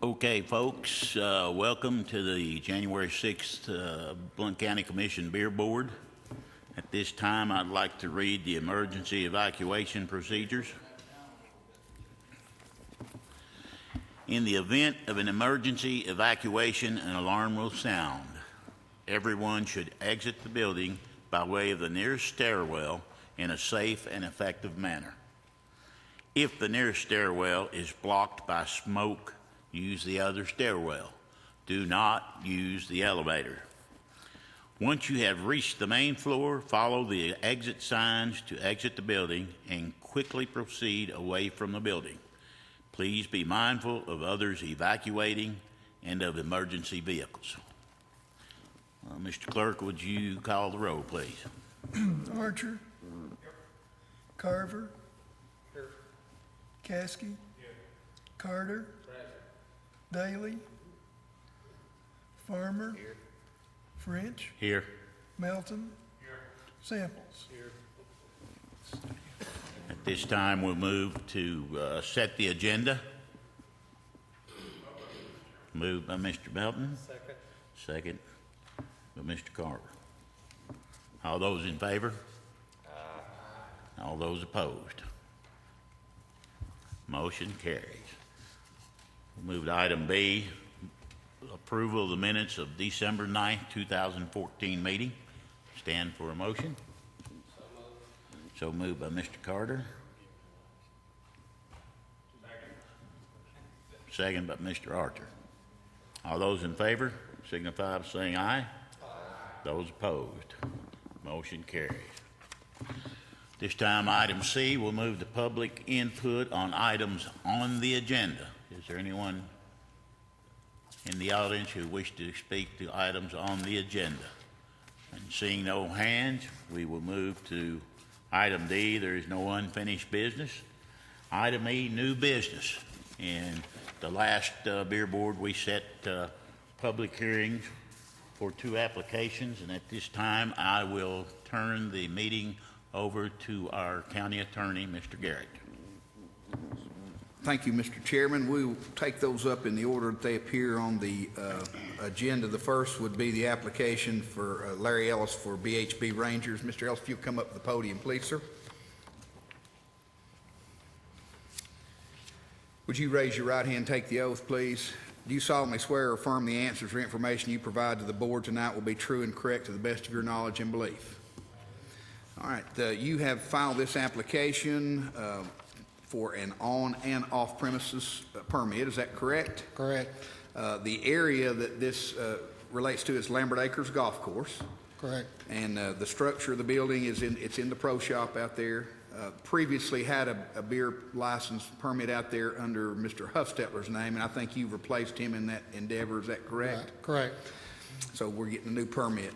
Okay, folks, welcome to the January 6th Blount County Commission Beer Board. At this time, I'd like to read the emergency evacuation procedures. In the event of an emergency evacuation, an alarm will sound. Everyone should exit the building by way of the nearest stairwell in a safe and effective manner. If the nearest stairwell is blocked by smoke, use the other stairwell. Do not use the elevator. Once you have reached the main floor, follow the exit signs to exit the building and quickly proceed away from the building. Please be mindful of others evacuating and of emergency vehicles. Mr. Clerk, would you call the roll, please? Archer. Here. Carver. Here. Caskey. Here. Carter. Daly. Farmer. Here. French. Here. Melton. Here. Samples. Here. At this time, we'll move to set the agenda. Moved by Mr. Melton. Second. Second by Mr. Carver. All those in favor? Aye. All those opposed? Motion carries. We'll move to item B, approval of the minutes of December 9th, 2014 meeting. Stand for a motion. So moved by Mr. Carter. Second by Mr. Archer. All those in favor signify by saying aye. Aye. Those opposed? Motion carries. This time, item C, we'll move to public input on items on the agenda. Is there anyone in the audience who wish to speak to items on the agenda? And seeing no hands, we will move to item D. There is no unfinished business. Item E, new business. In the last beer board, we set public hearings for 2 applications, and at this time, I will turn the meeting over to our county attorney, Mr. Garrett. Thank you, Mr. Chairman. We will take those up in the order that they appear on the agenda. The first would be the application for Larry Ellis for BHB Rangers. Mr. Ellis, if you'll come up to the podium, please, sir. Would you raise your right hand and take the oath, please? Do you solemnly swear or affirm the answers or information you provide to the board tonight will be true and correct to the best of your knowledge and belief? All right. You have filed this application for an on and off premises permit. Is that correct? Correct. The area that this relates to is Lambert Acres Golf Course. Correct. And the structure of the building is in the pro shop out there. Previously had a beer license permit out there under Mr. Huffstetler's name, and I think you've replaced him in that endeavor. Is that correct? Right. Correct. So we're getting a new permit.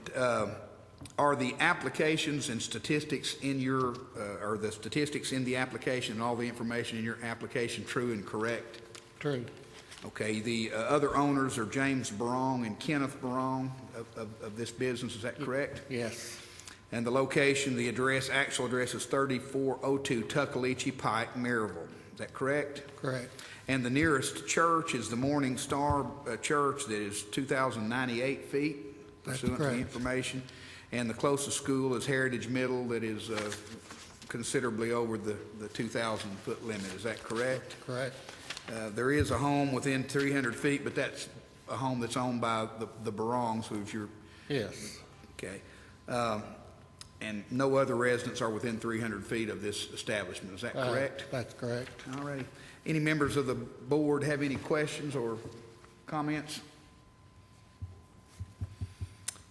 Are the applications and statistics in your, or the statistics in the application and all the information in your application true and correct? True. Okay. The other owners are James Barong and Kenneth Barong of this business. Is that correct? Yes. And the location, the address, actual address is 3402 Tuckaleechee Pike, Maryville. Is that correct? Correct. And the nearest church is the Morning Star Church that is 2,098 feet, pursuant to the information. And the closest school is Heritage Middle that is considerably over the 2,000-foot limit. Is that correct? Correct. There is a home within 300 feet, but that's a home that's owned by the Barongs, who's your... Yes. Okay. And no other residents are within 300 feet of this establishment. Is that correct? That's correct. All right. Any members of the board have any questions or comments?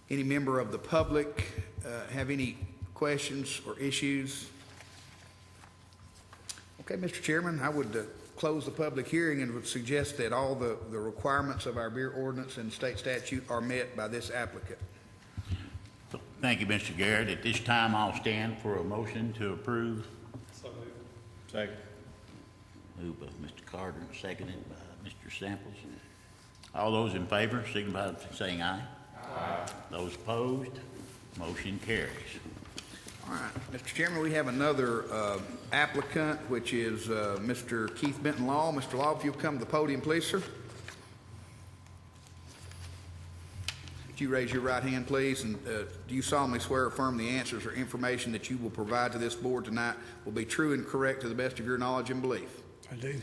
Any member of the public have any questions or issues? Okay, Mr. Chairman, I would close the public hearing and would suggest that all the requirements of our beer ordinance and state statute are met by this applicant. Thank you, Mr. Garrett. At this time, I'll stand for a motion to approve. So moved. Second. Moved by Mr. Carter, seconded by Mr. Samples. All those in favor signify by saying aye. Aye. Those opposed, motion carries. All right, Mr. Chairman, we have another applicant, which is Mr. Keith Benton Law. Mr. Law, if you'll come to the podium, please, sir. Would you raise your right hand, please? And do you solemnly swear or affirm the answers or information that you will provide to this board tonight will be true and correct to the best of your knowledge and belief? I do. All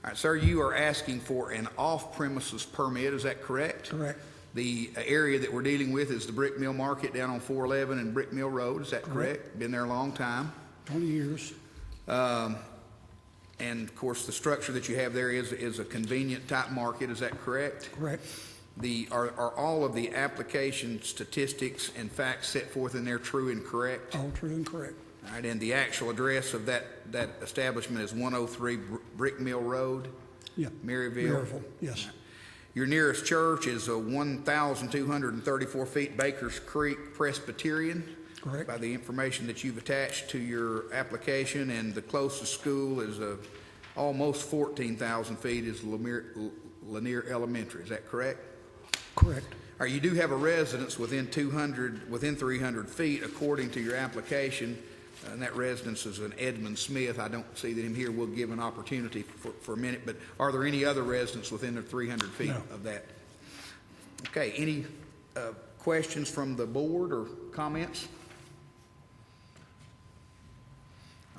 right, sir, you are asking for an off-premises permit, is that correct? Correct. The area that we're dealing with is the Brick Mill Market down on 411 and Brick Mill Road, is that correct? Been there a long time. 20 years. And of course, the structure that you have there is a convenient type market, is that correct? Correct. Are all of the application statistics and facts set forth in there true and correct? All true and correct. All right, and the actual address of that establishment is 103 Brick Mill Road? Yeah. Maryville? Maryville, yes. Your nearest church is 1,234 feet Baker's Creek Presbyterian. Correct. By the information that you've attached to your application, and the closest school is almost 14,000 feet is Lanier Elementary. Is that correct? Correct. Or you do have a residence within 300 feet according to your application, and that residence is an Edmund Smith. I don't see that him here. We'll give an opportunity for a minute, but are there any other residents within the 300 feet of that? Okay, any questions from the board or comments?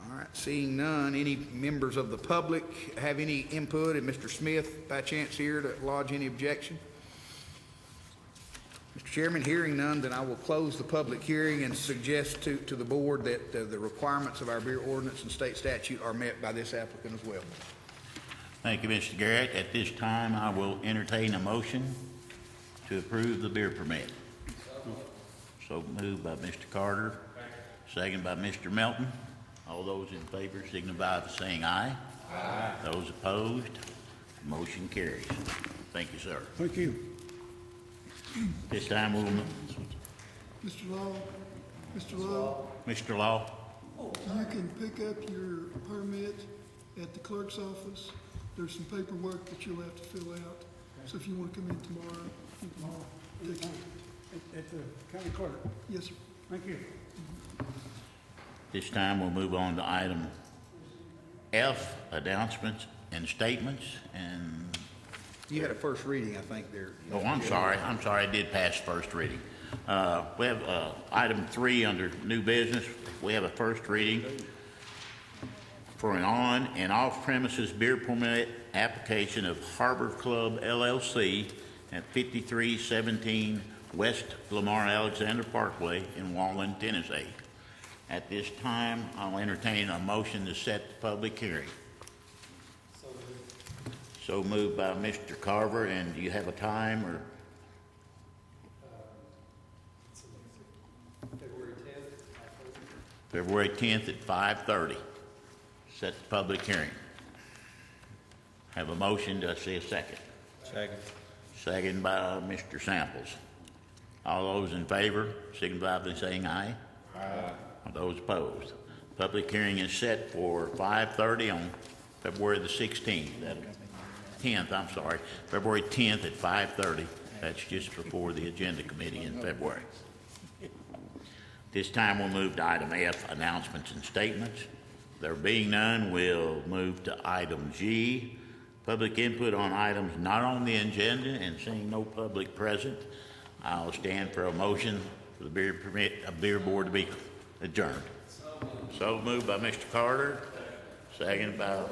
All right, seeing none, any members of the public have any input? And Mr. Smith, by chance here, to lodge any objection? Mr. Chairman, hearing none, then I will close the public hearing and suggest to the board that the requirements of our beer ordinance and state statute are met by this applicant as well. Thank you, Mr. Garrett. At this time, I will entertain a motion to approve the beer permit. So moved by Mr. Carter, second by Mr. Melton. All those in favor signify by saying aye. Aye. Those opposed, motion carries. Thank you, sir. Thank you. This time we'll, Mr. Law, Mr. Law, you can pick up your permit at the clerk's office. There's some paperwork that you'll have to fill out. So if you want to come in tomorrow, you can take it. At the county clerk? Yes, sir. Thank you. this time we'll move on to item F, announcements and statements. And You had a first reading, I think, there. oh, I'm sorry, I did pass first reading. We have item 3 under new business. We have a first reading for an on and off premises beer permit application of Harbor Club LLC at 5317 West Lamar Alexander Parkway in Wallen, Tennessee. At this time, I'll entertain a motion to set the public hearing. So moved by Mr. Carver, and do you have a time or? February 10th at 5:30. Set the public hearing. Have a motion, do I see a second? Second. Second by Mr. Samples. All those in favor, signify by saying aye. Aye. Those opposed. Public hearing is set for 5:30 on February the 16th. 10th, I'm sorry, February 10th at 5:30. That's just before the agenda committee in February. This time we'll move to item F, announcements and statements. There being none, we'll move to item G, public input on items not on the agenda, and seeing no public present, I'll stand for a motion for the beer board to be adjourned. So moved by Mr. Carter, second by